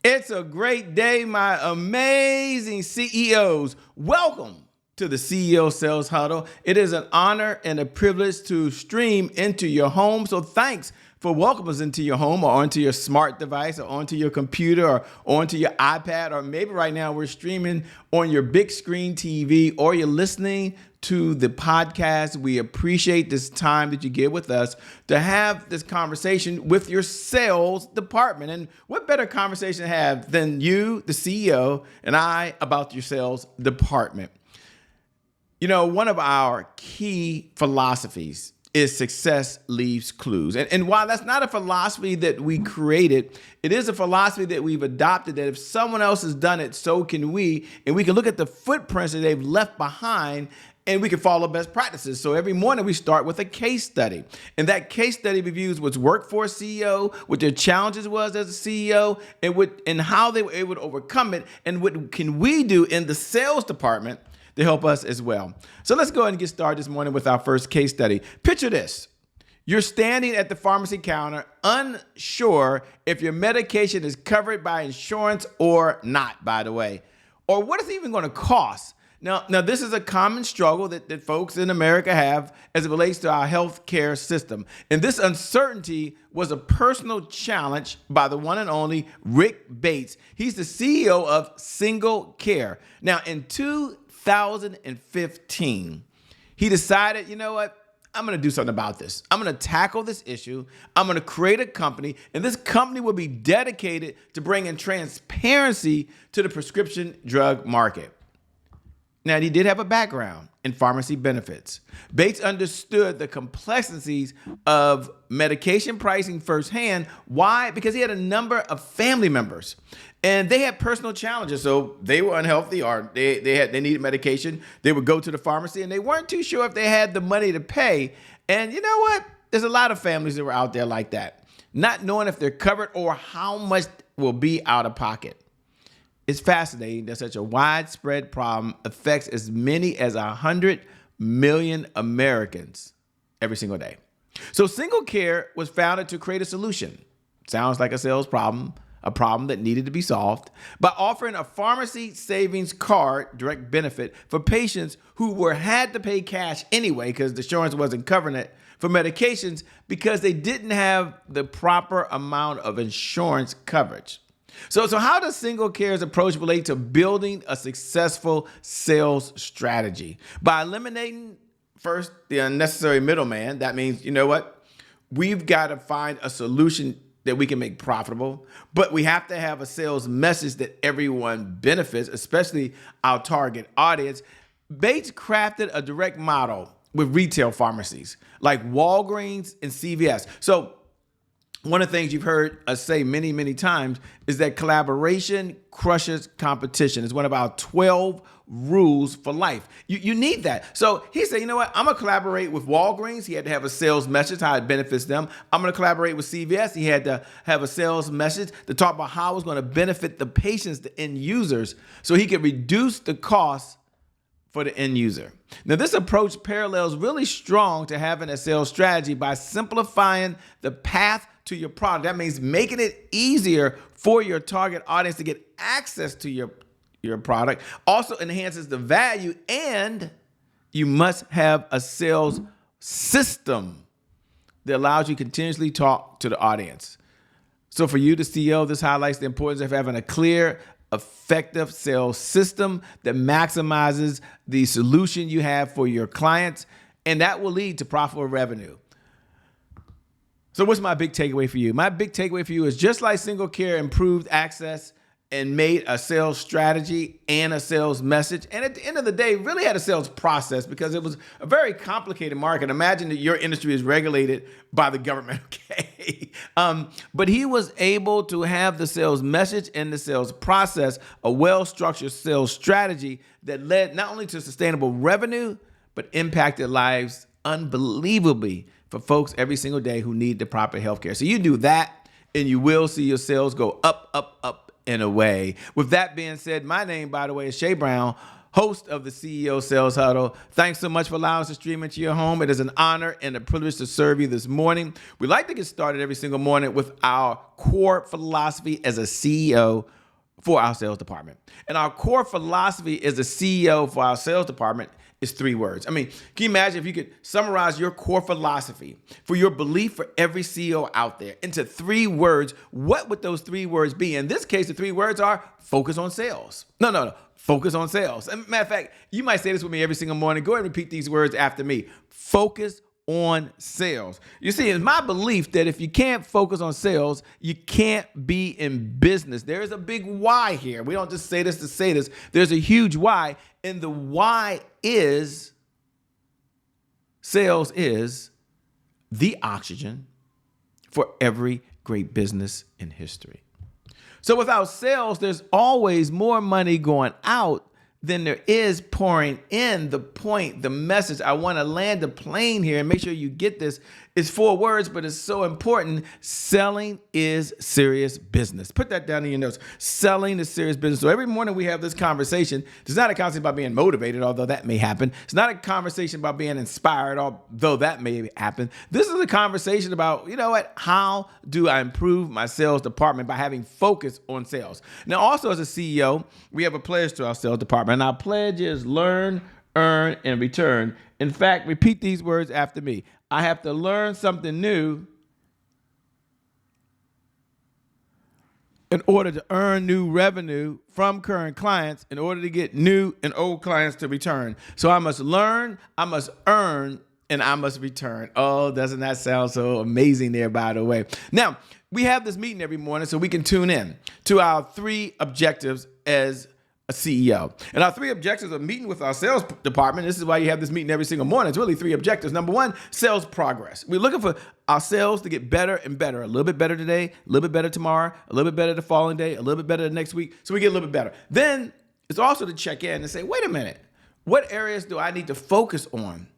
It's a great day, my amazing CEOs. Welcome to the CEO Sales Huddle. It is an honor and a privilege to stream into your home. So thanks for welcoming us into your home or onto your smart device or onto your computer or onto your iPad, or maybe right now we're streaming on your big screen TV or you're listening to the podcast. We appreciate this time that you give with us to have this conversation with your sales department. And what better conversation to have than you, the CEO, and I about your sales department? You know, one of our key philosophies is success leaves clues. And while that's not a philosophy that we created, it is a philosophy that we've adopted, that if someone else has done it, so can we. And we can look at the footprints that they've left behind and we can follow best practices. So every morning we start with a case study. And that case study reviews what's worked for a CEO, what their challenges was as a CEO, and how they were able to overcome it, and what can we do in the sales department to help us as well. So let's go ahead and get started this morning with our first case study. Picture this. You're standing at the pharmacy counter, unsure if your medication is covered by insurance or not, by the way, or what it's even going to cost. Now, this is a common struggle that folks in America have as it relates to our healthcare system. And this uncertainty was a personal challenge by the one and only Rick Bates. He's the CEO of SingleCare. Now, in 2015, he decided, you know what? I'm going to do something about this. I'm going to tackle this issue. I'm going to create a company, and this company will be dedicated to bringing transparency to the prescription drug market. Now, he did have a background in pharmacy benefits. Bates understood the complexities of medication pricing firsthand. Why? Because he had a number of family members, and they had personal challenges. So they were unhealthy, or they needed medication. They would go to the pharmacy, and they weren't too sure if they had the money to pay. And you know what? There's a lot of families that were out there like that, not knowing if they're covered or how much will be out of pocket. It's fascinating that such a widespread problem affects as many as 100 million Americans every single day. So SingleCare was founded to create a solution. Sounds like a sales problem, a problem that needed to be solved, by offering a pharmacy savings card direct benefit for patients who had to pay cash anyway because the insurance wasn't covering it for medications because they didn't have the proper amount of insurance coverage. So how does SingleCare's approach relate to building a successful sales strategy? By eliminating, first, the unnecessary middleman. That means, you know what? We've got to find a solution that we can make profitable, but we have to have a sales message that everyone benefits, especially our target audience. Bates crafted a direct model with retail pharmacies like Walgreens and CVS. So one of the things you've heard us say many, many times is that collaboration crushes competition. It's one of our 12 rules for life. You need that. So he said, you know what? I'm going to collaborate with Walgreens. He had to have a sales message, how it benefits them. I'm going to collaborate with CVS. He had to have a sales message to talk about how it's going to benefit the patients, the end users, so he could reduce the cost for the end user. Now, this approach parallels really strong to having a sales strategy by simplifying the path to your product. That means making it easier for your target audience to get access to your product. Also enhances the value, and you must have a sales system that allows you to continuously talk to the audience. So for you, the CEO, this highlights the importance of having a clear, effective sales system that maximizes the solution you have for your clients, and that will lead to profitable revenue. So what's my big takeaway for you? My big takeaway for you is, just like SingleCare improved access and made a sales strategy and a sales message, and at the end of the day, really had a sales process, because it was a very complicated market. Imagine that your industry is regulated by the government, okay? But he was able to have the sales message and the sales process, a well-structured sales strategy that led not only to sustainable revenue, but impacted lives unbelievably for folks every single day who need the proper healthcare. So you do that, and you will see your sales go up, up, up and away. With that being said, my name, by the way, is Shay Brown, host of the CEO Sales Huddle. Thanks so much for allowing us to stream into your home. It is an honor and a privilege to serve you this morning. We like to get started every single morning with our core philosophy as a CEO for our sales department. And our core philosophy as a CEO for our sales department is 3 words. I mean, can you imagine if you could summarize your core philosophy for your belief for every CEO out there into 3 words? What would those 3 words be? In this case, the 3 words are focus on sales. No. Focus on sales. And matter of fact, you might say this with me every single morning. Go ahead and repeat these words after me. Focus on sales. You see, it's my belief that if you can't focus on sales, you can't be in business. There is a big why here. We don't just say this to say this. There's a huge why. And the why is sales is the oxygen for every great business in history. So without sales, there's always more money going out than there is pouring in. The point, the message, I want to land the plane here and make sure you get this. It's 4 words, but it's so important. Selling is serious business. Put that down in your notes. Selling is serious business. So every morning we have this conversation. It's not a conversation about being motivated, although that may happen. It's not a conversation about being inspired, although that may happen. This is a conversation about, you know what, how do I improve my sales department by having focus on sales? Now, also as a CEO, we have a pledge to our sales department. And our pledge is learn, earn, and return. In fact, repeat these words after me. I have to learn something new in order to earn new revenue from current clients in order to get new and old clients to return. So I must learn, I must earn, and I must return. Oh, doesn't that sound so amazing there, by the way? Now, we have this meeting every morning so we can tune in to our 3 objectives as a CEO. And our 3 objectives of meeting with our sales department, this is why you have this meeting every single morning. It's really 3 objectives. Number 1, sales progress. We're looking for our sales to get better and better. A little bit better today, a little bit better tomorrow, a little bit better the following day, a little bit better the next week. So we get a little bit better. Then it's also to check in and say, wait a minute, what areas do I need to focus on?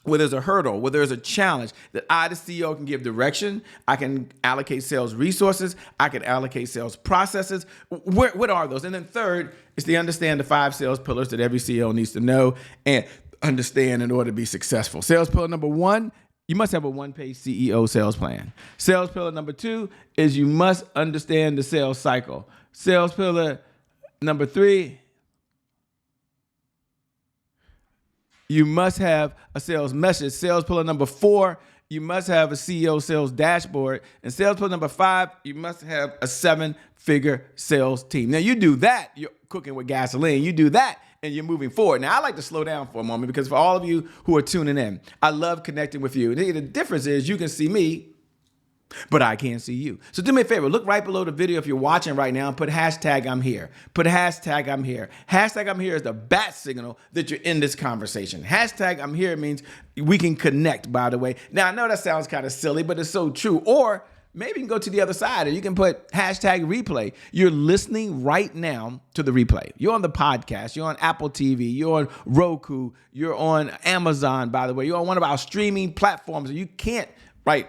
Where there's a hurdle, where there's a challenge that I, the CEO, can give direction. I can allocate sales resources. I can allocate sales processes. What are those? And then third is to understand the 5 sales pillars that every CEO needs to know and understand in order to be successful. Sales pillar number 1, you must have a 1-page CEO sales plan. Sales pillar number 2 is you must understand the sales cycle. Sales pillar number 3, you must have a sales message. Sales pillar number 4, you must have a CEO sales dashboard. And sales pillar number 5, you must have a 7-figure sales team. Now, you do that, you're cooking with gasoline. You do that, and you're moving forward. Now, I like to slow down for a moment because for all of you who are tuning in, I love connecting with you. The difference is you can see me, but I can't see you. So do me a favor, look right below the video if you're watching right now and put hashtag I'm here. Put hashtag I'm here. Hashtag I'm here is the bat signal that you're in this conversation. Hashtag I'm here means we can connect, by the way. Now, I know that sounds kind of silly, but it's so true. Or maybe you can go to the other side and you can put hashtag replay. You're listening right now to the replay. You're on the podcast. You're on Apple TV. You're on Roku. You're on Amazon, by the way. You're on one of our streaming platforms. And you can't, right?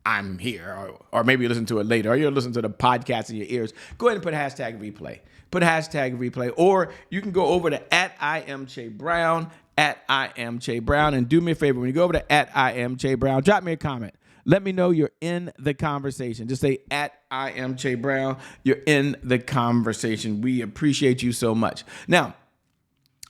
I'm here, or maybe you listen to it later, or you're listening to the podcast in your ears. Go ahead and put hashtag replay. Put hashtag replay, or you can go over to @IamCheBrown, @IamCheBrown, and do me a favor. When you go over to @IamCheBrown, drop me a comment. Let me know you're in the conversation. Just say @IamCheBrown. You're in the conversation. We appreciate you so much. Now,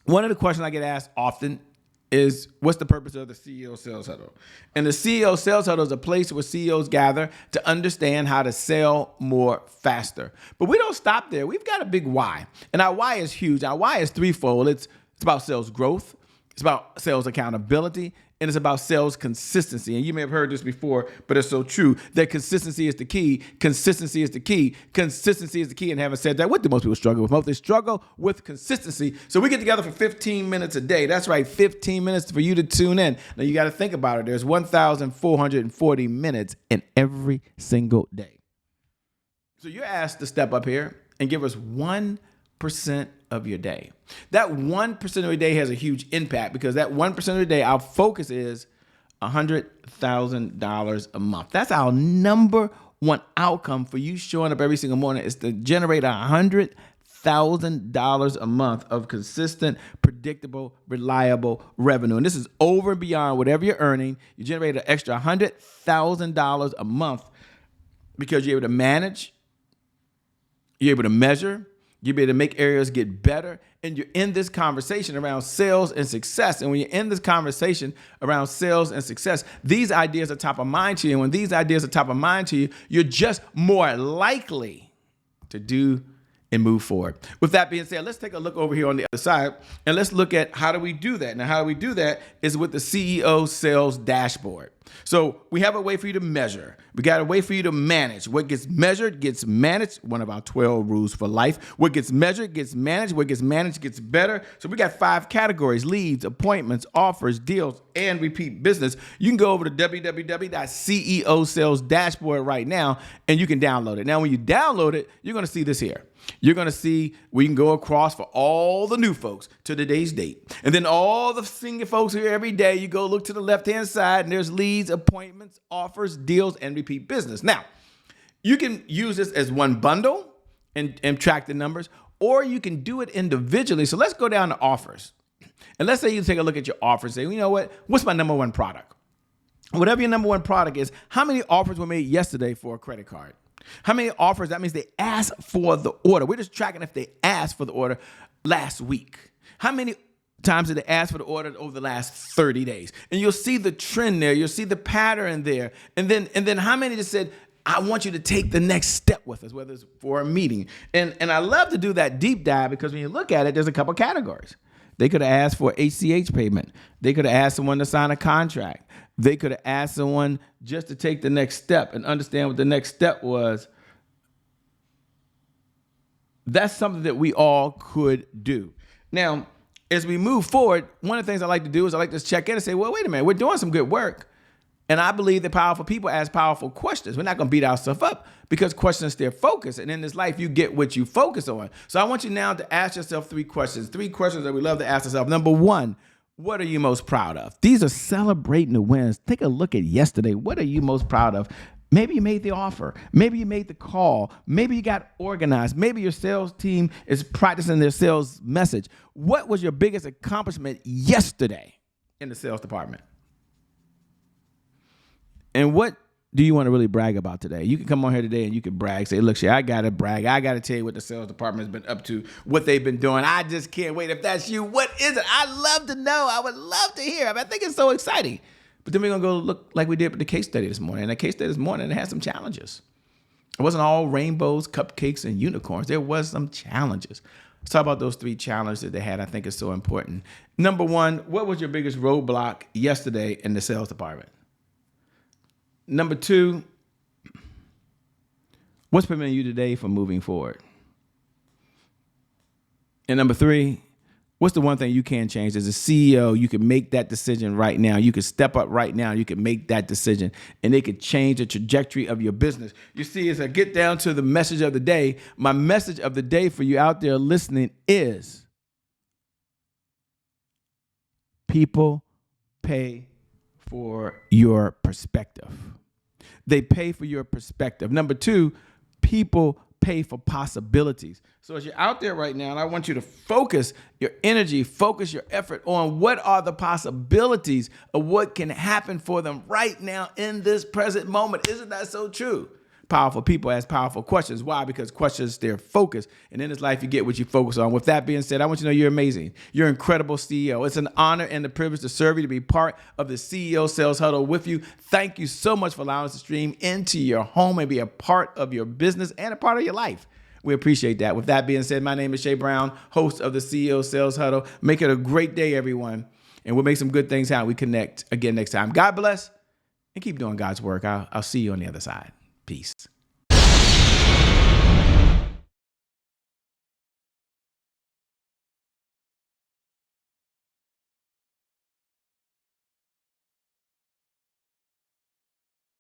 one of the questions I get asked often is what's the purpose of the CEO Sales Huddle? And the CEO Sales Huddle is a place where CEOs gather to understand how to sell more faster. But we don't stop there. We've got a big why. And our why is huge. Our why is threefold. It's about sales growth. It's about sales accountability. And it's about sales consistency. And you may have heard this before, but it's so true that consistency is the key. Consistency is the key. Consistency is the key. And having said that, what do most people struggle with? Most they struggle with consistency. So we get together for 15 minutes a day. That's right, 15 minutes for you to tune in. Now you got to think about it. There's 1,440 minutes in every single day. So you're asked to step up here and give us 1% of your day. That 1% of your day has a huge impact because that 1% of the day, our focus is $100,000 a month. That's our number one outcome for you showing up every single morning is to generate $100,000 $100,000 a month of consistent, predictable, reliable revenue. And this is over and beyond whatever you're earning. You generate an extra $100,000 a month because you're able to manage, you're able to measure, you're able to make areas get better, and you're in this conversation around sales and success. And when you're in this conversation around sales and success, these ideas are top of mind to you. And when these ideas are top of mind to you, you're just more likely to do and move forward. With that being said, let's take a look over here on the other side and let's look at how do we do that. Now, how do we do that is with the CEO Sales Dashboard. So we have a way for you to measure. We got a way for you to manage. What gets measured gets managed. One of our 12 rules for life. What gets measured gets managed. What gets managed gets better. So we got 5 categories: leads, appointments, offers, deals, and repeat business. You can go over to www.CEO Sales Dashboard right now and you can download it. Now, when you download it, you're going to see this here. You're going to see we can go across for all the new folks to today's date. And then all the senior folks here every day, you go look to the left-hand side and there's leads, appointments, offers, deals, and repeat business. Now, you can use this as one bundle and track the numbers, or you can do it individually. So let's go down to offers. And let's say you take a look at your offers and say, you know what? What's my number one product? Whatever your number one product is, how many offers were made yesterday for a credit card? How many offers? That means they asked for the order. We're just tracking if they asked for the order last week. How many times did they ask for the order over the last 30 days? And you'll see the trend there. You'll see the pattern there. And then how many just said, I want you to take the next step with us, whether it's for a meeting. And I love to do that deep dive because when you look at it, there's a couple categories. They could have asked for ACH payment. They could have asked someone to sign a contract. They could have asked someone just to take the next step and understand what the next step was. That's something that we all could do. Now, as we move forward, one of the things I like to do is I like to check in and say, well, wait a minute, we're doing some good work. And I believe that powerful people ask powerful questions. We're not going to beat ourselves up because questions steer focus. And in this life, you get what you focus on. So I want you now to ask yourself 3 questions that we love to ask ourselves. Number 1, what are you most proud of? These are celebrating the wins. Take a look at yesterday. What are you most proud of? Maybe you made the offer. Maybe you made the call. Maybe you got organized. Maybe your sales team is practicing their sales message. What was your biggest accomplishment yesterday in the sales department? And what do you want to really brag about today? You can come on here today and you can brag. Say, look, I got to brag. I got to tell you what the sales department has been up to, what they've been doing. I just can't wait. If that's you, what is it? I'd love to know. I would love to hear. I think it's so exciting. But then we're going to go look like we did with the case study this morning. And the case study this morning, it had some challenges. It wasn't all rainbows, cupcakes, and unicorns. There was some challenges. Let's talk about those 3 challenges that they had. I think is so important. Number 1, what was your biggest roadblock yesterday in the sales department? Number 2, what's preventing you today from moving forward? And number 3, what's the one thing you can change? As a CEO, you can make that decision right now. You can step up right now. You can make that decision, and it could change the trajectory of your business. You see, as I get down to the message of the day, my message of the day for you out there listening is people pay for your perspective. They pay for your perspective. Number 2, people pay for possibilities. So as you're out there right now, and I want you to focus your energy, focus your effort on what are the possibilities of what can happen for them right now in this present moment. Isn't that so true? Powerful people ask powerful questions. Why? Because questions steer focus. And in this life, you get what you focus on. With that being said, I want you to know you're amazing. You're an incredible CEO. It's an honor and a privilege to serve you, to be part of the CEO Sales Huddle with you. Thank you so much for allowing us to stream into your home and be a part of your business and a part of your life. We appreciate that. With that being said, my name is Shay Brown, host of the CEO Sales Huddle. Make it a great day, everyone. And we'll make some good things happen. We connect again next time. God bless and keep doing God's work. I'll see you on the other side. Peace.